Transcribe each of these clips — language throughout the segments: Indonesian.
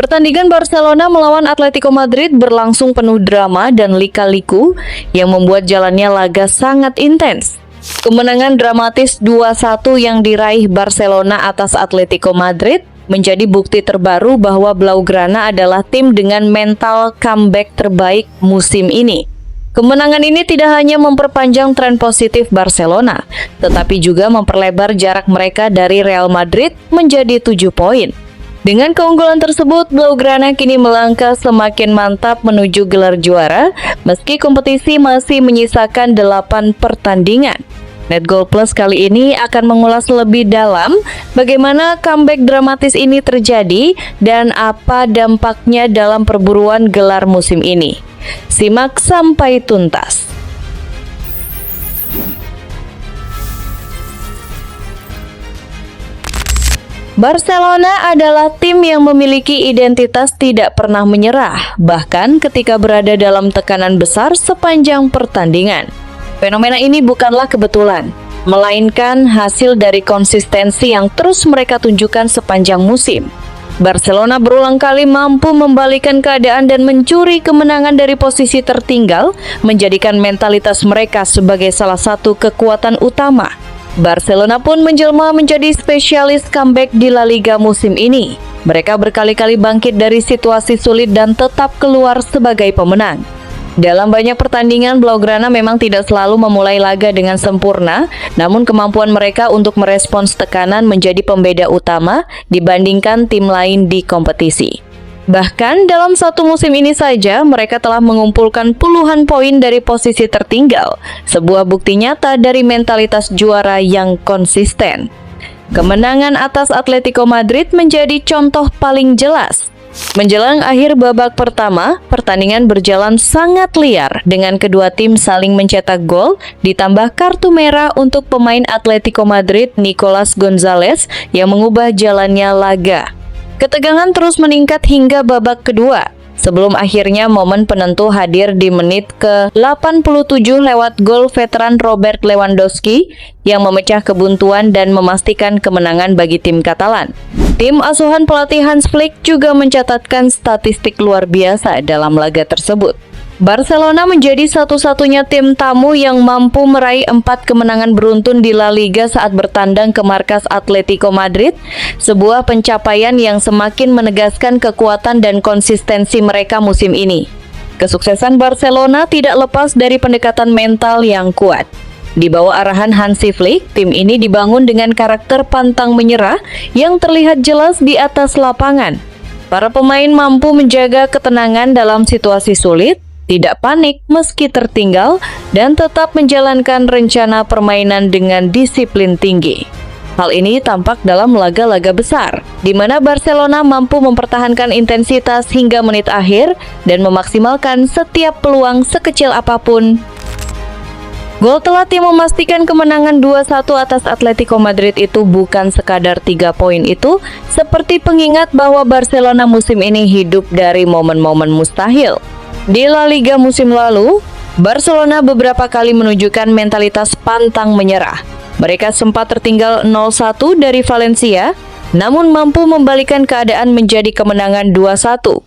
Pertandingan Barcelona melawan Atletico Madrid berlangsung penuh drama dan lika-liku yang membuat jalannya laga sangat intens. Kemenangan dramatis 2-1 yang diraih Barcelona atas Atletico Madrid menjadi bukti terbaru bahwa Blaugrana adalah tim dengan mental comeback terbaik musim ini. Kemenangan ini tidak hanya memperpanjang tren positif Barcelona, tetapi juga memperlebar jarak mereka dari Real Madrid menjadi 7 poin. Dengan keunggulan tersebut, Blaugrana kini melangkah semakin mantap menuju gelar juara, meski kompetisi masih menyisakan 8 pertandingan. Netgoal Plus kali ini akan mengulas lebih dalam bagaimana comeback dramatis ini terjadi dan apa dampaknya dalam perburuan gelar musim ini. Simak sampai tuntas. Barcelona adalah tim yang memiliki identitas tidak pernah menyerah, bahkan ketika berada dalam tekanan besar sepanjang pertandingan. Fenomena ini bukanlah kebetulan, melainkan hasil dari konsistensi yang terus mereka tunjukkan sepanjang musim. Barcelona berulang kali mampu membalikan keadaan dan mencuri kemenangan dari posisi tertinggal, menjadikan mentalitas mereka sebagai salah satu kekuatan utama. Barcelona pun menjelma menjadi spesialis comeback di La Liga musim ini. Mereka berkali-kali bangkit dari situasi sulit dan tetap keluar sebagai pemenang. Dalam banyak pertandingan, Blaugrana memang tidak selalu memulai laga dengan sempurna, namun kemampuan mereka untuk merespons tekanan menjadi pembeda utama dibandingkan tim lain di kompetisi. Bahkan dalam satu musim ini saja, mereka telah mengumpulkan puluhan poin dari posisi tertinggal, sebuah bukti nyata dari mentalitas juara yang konsisten. Kemenangan atas Atletico Madrid menjadi contoh paling jelas. Menjelang akhir babak pertama, pertandingan berjalan sangat liar dengan kedua tim saling mencetak gol, ditambah kartu merah untuk pemain Atletico Madrid Nicolas Gonzalez yang mengubah jalannya laga. Ketegangan terus meningkat hingga babak kedua, sebelum akhirnya momen penentu hadir di menit ke-87 lewat gol veteran Robert Lewandowski yang memecah kebuntuan dan memastikan kemenangan bagi tim Katalan. Tim asuhan pelatih Hans Flick juga mencatatkan statistik luar biasa dalam laga tersebut. Barcelona menjadi satu-satunya tim tamu yang mampu meraih 4 kemenangan beruntun di La Liga saat bertandang ke markas Atletico Madrid, sebuah pencapaian yang semakin menegaskan kekuatan dan konsistensi mereka musim ini. Kesuksesan Barcelona tidak lepas dari pendekatan mental yang kuat. Di bawah arahan Hansi Flick, tim ini dibangun dengan karakter pantang menyerah yang terlihat jelas di atas lapangan. Para pemain mampu menjaga ketenangan dalam situasi sulit, tidak panik meski tertinggal, dan tetap menjalankan rencana permainan dengan disiplin tinggi. Hal ini tampak dalam laga-laga besar, di mana Barcelona mampu mempertahankan intensitas hingga menit akhir dan memaksimalkan setiap peluang sekecil apapun. Gol telat yang memastikan kemenangan 2-1 atas Atletico Madrid itu bukan sekadar 3 poin itu, seperti pengingat bahwa Barcelona musim ini hidup dari momen-momen mustahil. Di La Liga musim lalu, Barcelona beberapa kali menunjukkan mentalitas pantang menyerah. Mereka sempat tertinggal 0-1 dari Valencia, namun mampu membalikan keadaan menjadi kemenangan 2-1.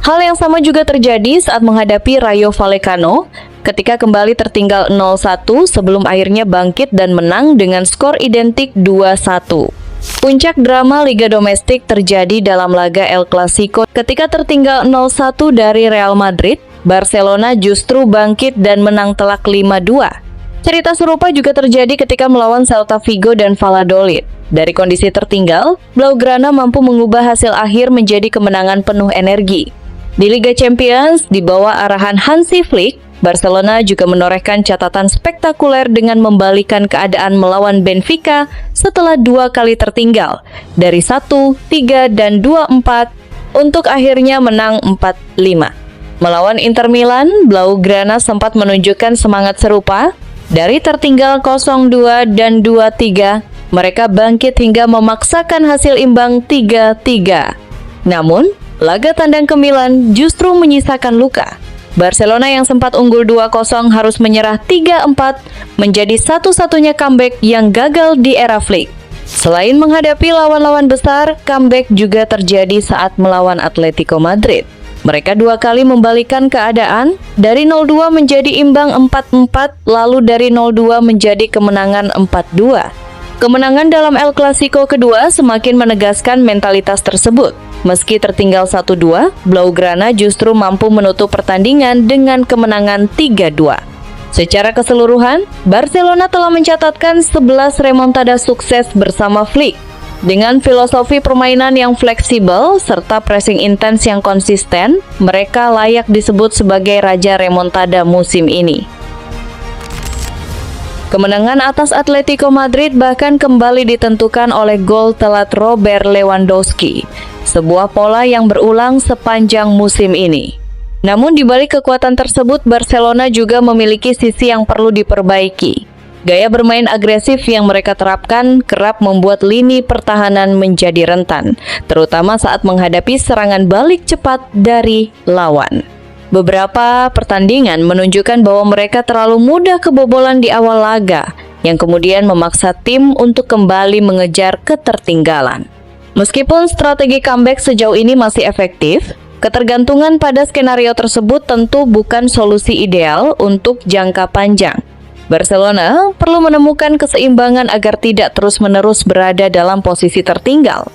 Hal yang sama juga terjadi saat menghadapi Rayo Vallecano, ketika kembali tertinggal 0-1 sebelum akhirnya bangkit dan menang dengan skor identik 2-1. Puncak drama Liga Domestik terjadi dalam laga El Clasico ketika tertinggal 0-1 dari Real Madrid. Barcelona justru bangkit dan menang telak 5-2. Cerita serupa juga terjadi ketika melawan Celta Vigo dan Valladolid. Dari kondisi tertinggal, Blaugrana mampu mengubah hasil akhir menjadi kemenangan penuh energi. Di Liga Champions, di bawah arahan Hansi Flick, Barcelona juga menorehkan catatan spektakuler dengan membalikan keadaan melawan Benfica setelah 2 kali tertinggal, dari 1, 3, dan 2-4, untuk akhirnya menang 4-5. Melawan Inter Milan, Blaugrana sempat menunjukkan semangat serupa. Dari tertinggal 0-2 dan 2-3, mereka bangkit hingga memaksakan hasil imbang 3-3. Namun, laga tandang ke Milan justru menyisakan luka. Barcelona yang sempat unggul 2-0 harus menyerah 3-4, menjadi satu-satunya comeback yang gagal di era Flick. Selain menghadapi lawan-lawan besar, comeback juga terjadi saat melawan Atletico Madrid. Mereka dua kali membalikkan keadaan, dari 0-2 menjadi imbang 4-4, lalu dari 0-2 menjadi kemenangan 4-2. Kemenangan dalam El Clasico kedua semakin menegaskan mentalitas tersebut. Meski tertinggal 1-2, Blaugrana justru mampu menutup pertandingan dengan kemenangan 3-2. Secara keseluruhan, Barcelona telah mencatatkan 11 remontada sukses bersama Flick. Dengan filosofi permainan yang fleksibel serta pressing intens yang konsisten, mereka layak disebut sebagai raja remontada musim ini. Kemenangan atas Atletico Madrid bahkan kembali ditentukan oleh gol telat Robert Lewandowski, sebuah pola yang berulang sepanjang musim ini. Namun di balik kekuatan tersebut, Barcelona juga memiliki sisi yang perlu diperbaiki. Gaya bermain agresif yang mereka terapkan kerap membuat lini pertahanan menjadi rentan, terutama saat menghadapi serangan balik cepat dari lawan. Beberapa pertandingan menunjukkan bahwa mereka terlalu mudah kebobolan di awal laga, yang kemudian memaksa tim untuk kembali mengejar ketertinggalan. Meskipun strategi comeback sejauh ini masih efektif, ketergantungan pada skenario tersebut tentu bukan solusi ideal untuk jangka panjang. Barcelona perlu menemukan keseimbangan agar tidak terus-menerus berada dalam posisi tertinggal.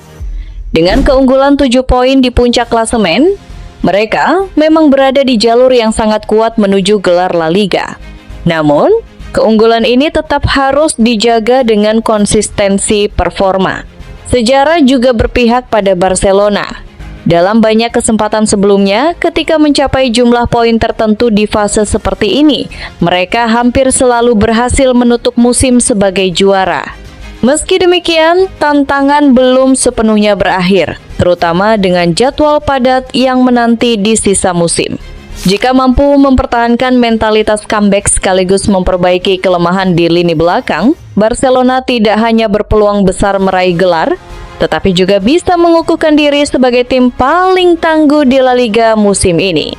Dengan keunggulan 7 poin di puncak klasemen, mereka memang berada di jalur yang sangat kuat menuju gelar La Liga. Namun, keunggulan ini tetap harus dijaga dengan konsistensi performa. Sejarah juga berpihak pada Barcelona. Dalam banyak kesempatan sebelumnya, ketika mencapai jumlah poin tertentu di fase seperti ini, mereka hampir selalu berhasil menutup musim sebagai juara. Meski demikian, tantangan belum sepenuhnya berakhir, terutama dengan jadwal padat yang menanti di sisa musim. Jika mampu mempertahankan mentalitas comeback sekaligus memperbaiki kelemahan di lini belakang, Barcelona tidak hanya berpeluang besar meraih gelar, tetapi juga bisa mengukuhkan diri sebagai tim paling tangguh di La Liga musim ini.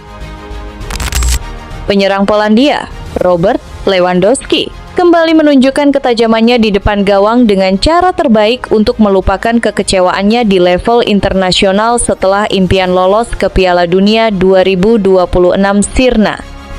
Penyerang Polandia, Robert Lewandowski, kembali menunjukkan ketajamannya di depan gawang dengan cara terbaik untuk melupakan kekecewaannya di level internasional setelah impian lolos ke Piala Dunia 2026 sirna.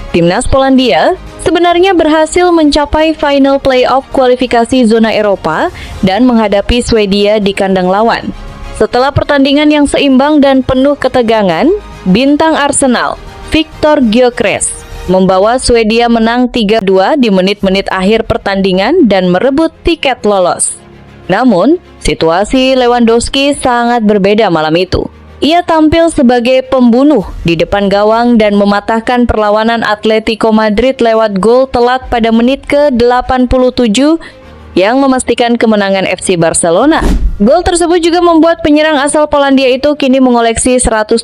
Timnas Polandia sebenarnya berhasil mencapai final playoff kualifikasi zona Eropa dan menghadapi Swedia di kandang lawan. Setelah pertandingan yang seimbang dan penuh ketegangan, bintang Arsenal, Viktor Gyökeres, membawa Swedia menang 3-2 di menit-menit akhir pertandingan dan merebut tiket lolos. Namun, situasi Lewandowski sangat berbeda malam itu. Ia tampil sebagai pembunuh di depan gawang dan mematahkan perlawanan Atletico Madrid lewat gol telat pada menit ke-87 yang memastikan kemenangan FC Barcelona. Gol tersebut juga membuat penyerang asal Polandia itu kini mengoleksi 117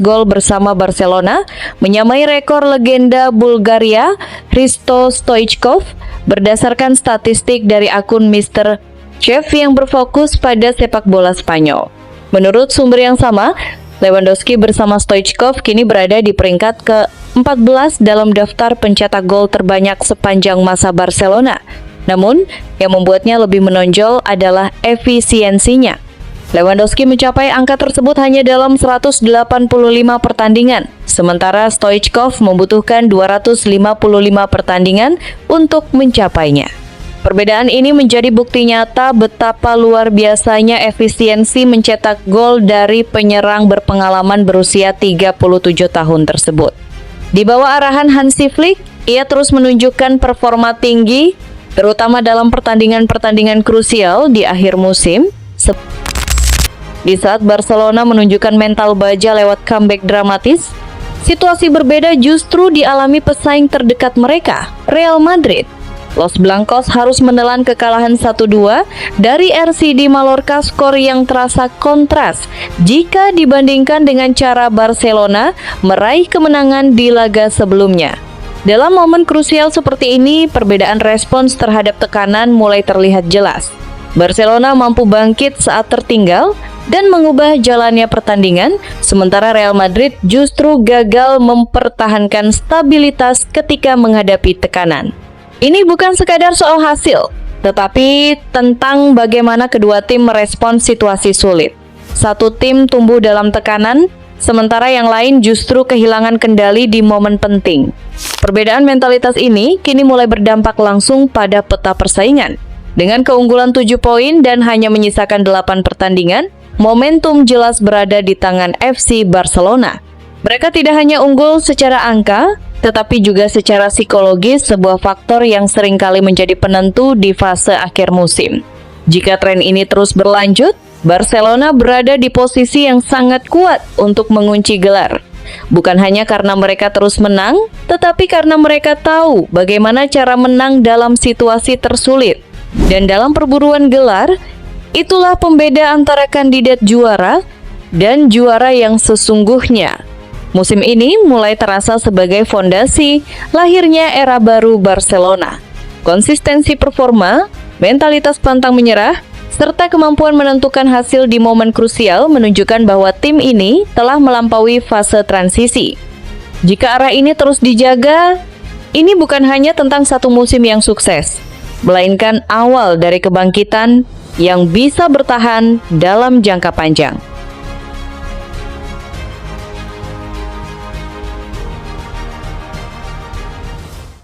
gol bersama Barcelona, menyamai rekor legenda Bulgaria Hristo Stoichkov berdasarkan statistik dari akun Mr. Chef yang berfokus pada sepak bola Spanyol. Menurut sumber yang sama, Lewandowski bersama Stoichkov kini berada di peringkat ke-14 dalam daftar pencetak gol terbanyak sepanjang masa Barcelona. Namun, yang membuatnya lebih menonjol adalah efisiensinya. Lewandowski mencapai angka tersebut hanya dalam 185 pertandingan, sementara Stoichkov membutuhkan 255 pertandingan untuk mencapainya. Perbedaan ini menjadi bukti nyata betapa luar biasanya efisiensi mencetak gol dari penyerang berpengalaman berusia 37 tahun tersebut. Di bawah arahan Hansi Flick, ia terus menunjukkan performa tinggi, terutama dalam pertandingan-pertandingan krusial di akhir musim. Di saat Barcelona menunjukkan mental baja lewat comeback dramatis, situasi berbeda justru dialami pesaing terdekat mereka, Real Madrid. Los Blancos harus menelan kekalahan 1-2 dari RCD Mallorca, skor yang terasa kontras jika dibandingkan dengan cara Barcelona meraih kemenangan di laga sebelumnya. Dalam momen krusial seperti ini, perbedaan respons terhadap tekanan mulai terlihat jelas. Barcelona mampu bangkit saat tertinggal dan mengubah jalannya pertandingan, sementara Real Madrid justru gagal mempertahankan stabilitas ketika menghadapi tekanan. Ini bukan sekadar soal hasil, tetapi tentang bagaimana kedua tim merespons situasi sulit. Satu tim tumbuh dalam tekanan, sementara yang lain justru kehilangan kendali di momen penting. Perbedaan mentalitas ini kini mulai berdampak langsung pada peta persaingan. Dengan keunggulan 7 poin dan hanya menyisakan 8 pertandingan, momentum jelas berada di tangan FC Barcelona. Mereka tidak hanya unggul secara angka, tetapi juga secara psikologis, sebuah faktor yang seringkali menjadi penentu di fase akhir musim. Jika tren ini terus berlanjut, Barcelona berada di posisi yang sangat kuat untuk mengunci gelar. Bukan hanya karena mereka terus menang, tetapi karena mereka tahu bagaimana cara menang dalam situasi tersulit. Dan dalam perburuan gelar, itulah pembeda antara kandidat juara dan juara yang sesungguhnya. Musim ini mulai terasa sebagai fondasi lahirnya era baru Barcelona. Konsistensi performa, mentalitas pantang menyerah, serta kemampuan menentukan hasil di momen krusial menunjukkan bahwa tim ini telah melampaui fase transisi. Jika arah ini terus dijaga, ini bukan hanya tentang satu musim yang sukses, melainkan awal dari kebangkitan yang bisa bertahan dalam jangka panjang.